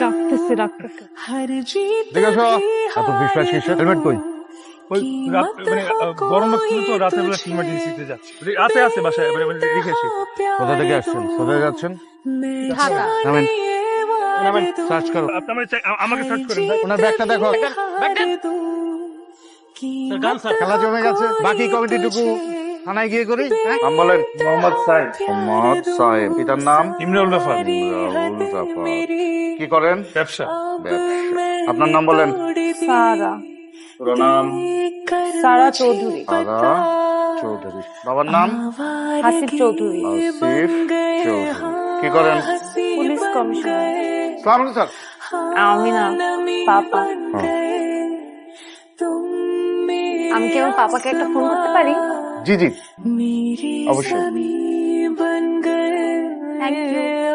ডাকতেছে ডাকতেছে। এত বিশ্বাস কিসের? হেলমেট কই? গরম লাগছিল তো রাতের বেলা ইমার্জেন্সিতে যাচ্ছি। আছে আছে বাসায় রেখে এসে। কোথা থেকে আসছেন? কোথায় যাচ্ছেন? ঢাকা। নামেন। নামেন, সার্চ করো। আপনি আমাকে সার্চ করেন ভাই। ওনার ব্যাগটা দেখো। খেলা জমে গেছে, বাকি কমিটিটুকু থানায় গিয়ে করি। নাম বলেন। মোহাম্মদ সাইদ। মোহাম্মদ সাহেব। পিতার নাম? ইমরাউল ব্যাপার। ইমরাউল জাফর। কি করেন? ব্যবসা। ব্যবসা। আপনার নাম বলেন। সারা। পুরো নাম? সারা চৌধুরী। সারা চৌধুরী। বাবার নাম? হাসিব চৌধুরী। আসিফ চৌধুরী। কি করেন? Police commissioner. সালাম আলাইকুম স্যার। আমি না, পাপা। আমি কি আমার পাপাকে একটা ফোন করতে পারি? জি জি, অবশ্যই। Thank you.